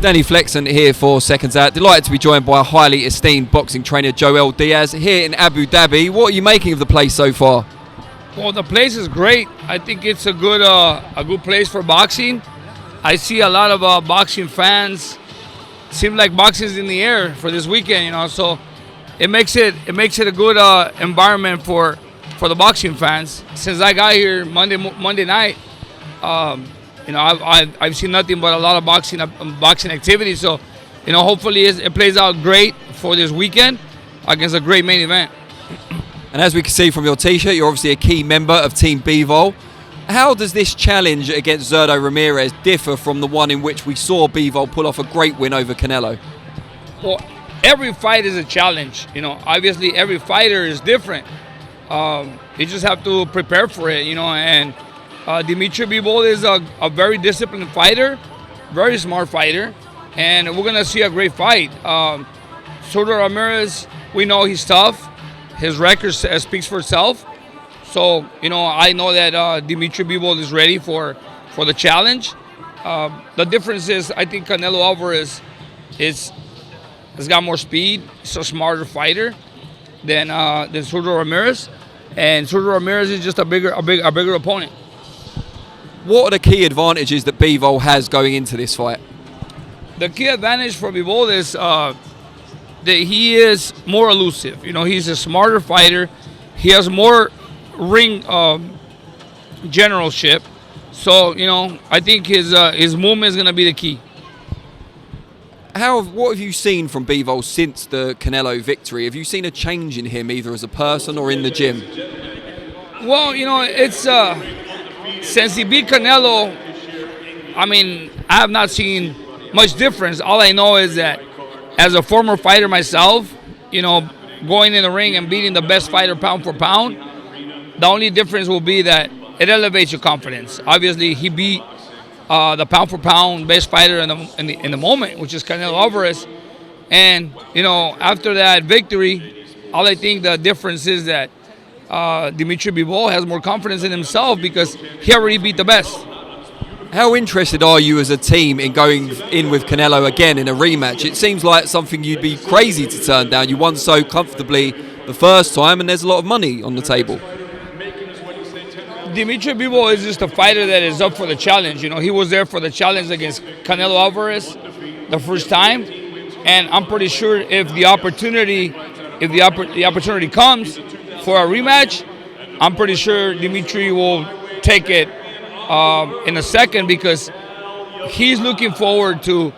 Danny Flexon here for SecondsOut. Delighted to be joined by a highly esteemed boxing trainer, Joel Diaz, here in Abu Dhabi. What are you making of the place so far? Well, the place is great. I think it's a good place for boxing. I see a lot of boxing fans. Seems like boxing is in the air for this weekend, you know. So it makes it a good environment for the boxing fans. Since I got here Monday night, you know, I've seen nothing but a lot of boxing activity. So, you know, hopefully it plays out great for this weekend against a great main event. And as we can see from your T-shirt, you're obviously a key member of Team Bivol. How does this challenge against Zurdo Ramirez differ from the one in which we saw Bivol pull off a great win over Canelo? Well, every fight is a challenge. You know, obviously every fighter is different. You just have to prepare for it, you know, and Dimitri Bivol is a very disciplined fighter, very smart fighter, and we're going to see a great fight. Zurdo Ramirez, we know he's tough. His record speaks for itself. So, you know, I know that Dimitri Bivol is ready for the challenge. The difference is I think Canelo Alvarez has got more speed. He's a smarter fighter than Zurdo Ramirez. And Zurdo Ramirez is just a bigger opponent. What are the key advantages that Bivol has going into this fight? The key advantage for Bivol is that he is more elusive. You know, he's a smarter fighter. He has more ring generalship. So, you know, I think his movement is going to be the key. What have you seen from Bivol since the Canelo victory? Have you seen a change in him, either as a person or in the gym? Well, you know, it's since he beat Canelo, I mean, I have not seen much difference. All I know is that as a former fighter myself, you know, going in the ring and beating the best fighter pound for pound, the only difference will be that it elevates your confidence. Obviously, he beat the pound for pound best fighter in the moment, which is Canelo Alvarez. And, you know, after that victory, all I think the difference is that Dimitri Bivol has more confidence in himself because he already beat the best. How interested are you as a team in going in with Canelo again in a rematch? It seems like something you'd be crazy to turn down. You won so comfortably the first time, and there's a lot of money on the table. Dimitri Bivol is just a fighter that is up for the challenge. You know, he was there for the challenge against Canelo Alvarez the first time, and I'm pretty sure if the opportunity comes for a rematch, I'm pretty sure Dimitri will take it in a second because he's looking forward to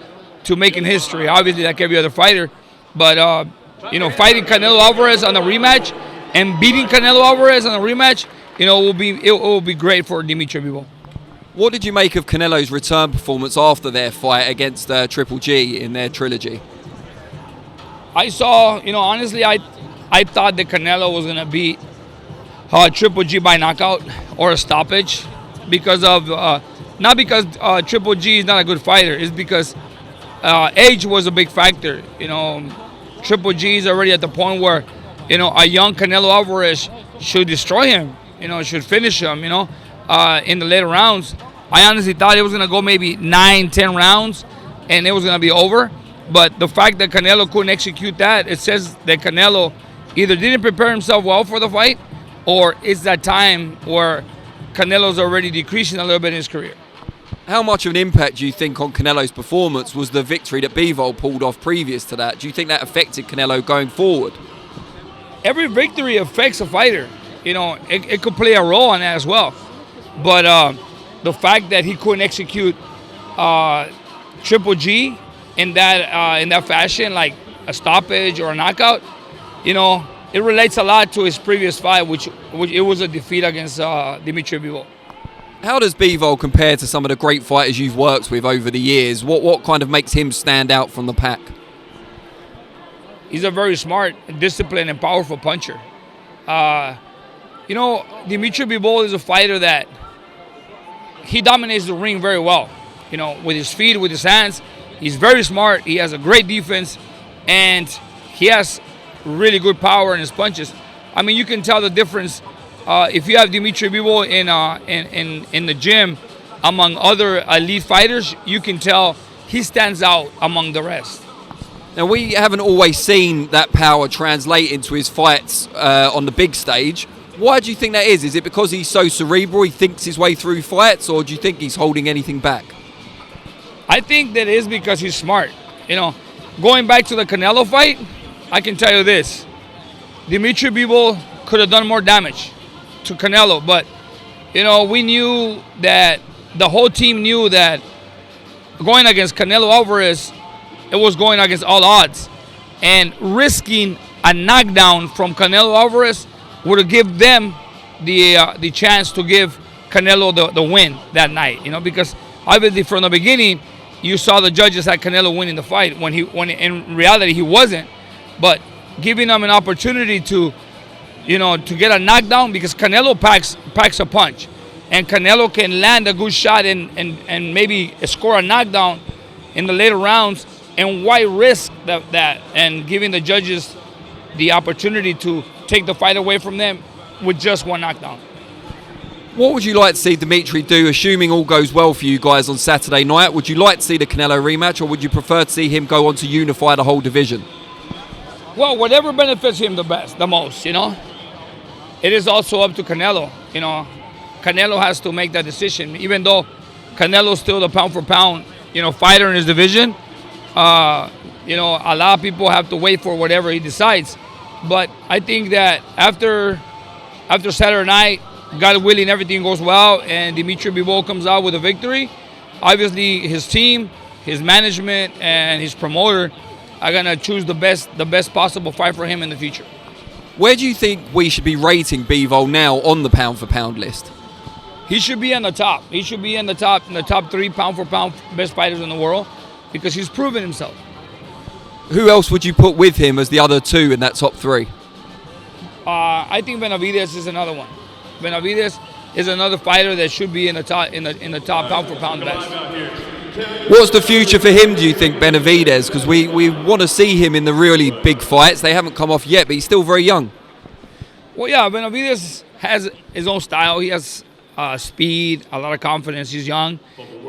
making history. Obviously, like every other fighter, but you know, fighting Canelo Alvarez on a rematch and beating Canelo Alvarez on a rematch, you know, it will be great for Dimitri Bivol. What did you make of Canelo's return performance after their fight against Triple G in their trilogy? I saw, you know, honestly, I thought that Canelo was going to beat Triple G by knockout or a stoppage because of, not because Triple G is not a good fighter, it's because age was a big factor. You know, Triple G is already at the point where, you know, a young Canelo Alvarez should destroy him, you know, should finish him, you know, in the later rounds. I honestly thought it was going to go maybe 9-10 rounds and it was going to be over. But the fact that Canelo couldn't execute that, it says that Canelo either didn't prepare himself well for the fight or it's that time where Canelo's already decreasing a little bit in his career. How much of an impact do you think on Canelo's performance was the victory that Bivol pulled off previous to that? Do you think that affected Canelo going forward? Every victory affects a fighter. You know, it could play a role on that as well. But the fact that he couldn't execute Triple G in that fashion, like a stoppage or a knockout, you know, it relates a lot to his previous fight, which it was a defeat against Dimitri Bivol. How does Bivol compare to some of the great fighters you've worked with over the years? What kind of makes him stand out from the pack? He's a very smart, disciplined, and powerful puncher. You know, Dimitri Bivol is a fighter that he dominates the ring very well. You know, with his feet, with his hands. He's very smart. He has a great defense, and he has really good power in his punches. I mean, you can tell the difference if you have Dimitri Bivol in the gym among other elite fighters. You can tell he stands out among the rest. Now, we haven't always seen that power translate into his fights on the big stage. Why do you think that is? Is it because he's so cerebral, he thinks his way through fights, or do you think he's holding anything back? I think that is because he's smart. Going back to the Canelo fight, I can tell you this. Dimitri Bivol could have done more damage to Canelo, but, we knew that the whole team knew that going against Canelo Alvarez, it was going against all odds. And risking a knockdown from Canelo Alvarez would have given them the chance to give Canelo the win that night. Because obviously from the beginning, you saw the judges had Canelo winning the fight when in reality he wasn't. But giving them an opportunity to get a knockdown, because Canelo packs a punch. And Canelo can land a good shot and maybe score a knockdown in the later rounds. And why risk that and giving the judges the opportunity to take the fight away from them with just one knockdown? What would you like to see Dimitri do, assuming all goes well for you guys on Saturday night? Would you like to see the Canelo rematch, or would you prefer to see him go on to unify the whole division? Well, whatever benefits him the most, It is also up to Canelo. Canelo has to make that decision. Even though Canelo's still the pound for pound, fighter in his division, a lot of people have to wait for whatever he decides. But I think that after Saturday night, God willing, everything goes well, and Dimitri Bivol comes out with a victory. Obviously, his team, his management, and his promoter are gonna choose the best possible fight for him in the future. Where do you think we should be rating Bivol now on the pound for pound list? He should be on the top. He should be in the top 3 pound for pound best fighters in the world, because he's proven himself. Who else would you put with him as the other two in that top 3? I think Benavidez is another one. Benavidez is another fighter that should be in the top pound for pound best. What's the future for him, do you think, Benavidez? Because we want to see him in the really big fights. They haven't come off yet, but he's still very young. Well, yeah, Benavidez has his own style. He has speed, a lot of confidence. He's young,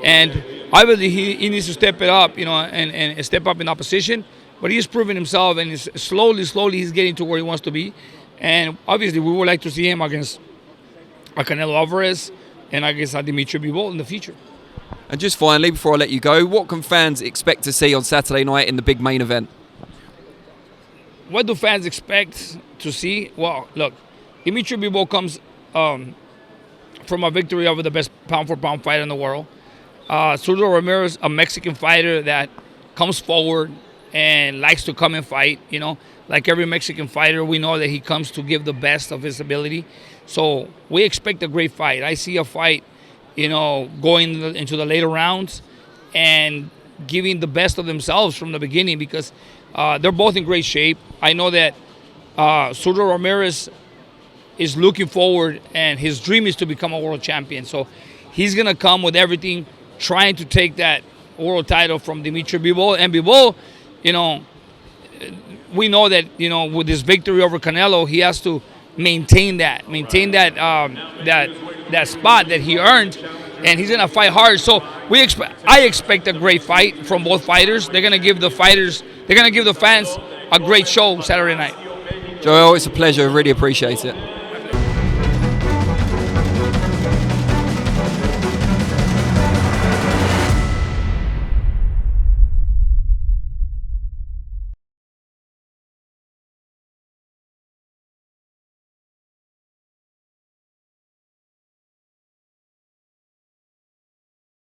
and obviously he needs to step it up, and step up in opposition. But he's proven himself, and slowly he's getting to where he wants to be. And obviously, we would like to see him against Canelo Alvarez and against Dimitri Bivol in the future. And just finally, before I let you go, what can fans expect to see on Saturday night in the big main event? What do fans expect to see? Well, look, Dimitri Bivol comes from a victory over the best pound-for-pound fighter in the world. Zurdo Ramirez, a Mexican fighter that comes forward and likes to come and fight. Like every Mexican fighter, we know that he comes to give the best of his ability. So we expect a great fight. I see a fight, going into the later rounds and giving the best of themselves from the beginning, because they're both in great shape. I know that Zurdo Ramirez is looking forward, and his dream is to become a world champion. So he's going to come with everything, trying to take that world title from Dimitri Bivol. And Bivol, we know that, with his victory over Canelo, he has to maintain that spot that he earned, and he's going to fight hard. So I expect a great fight from both fighters. They're going to give the fans a great show Saturday night. Joel, it's a pleasure. Really appreciate it.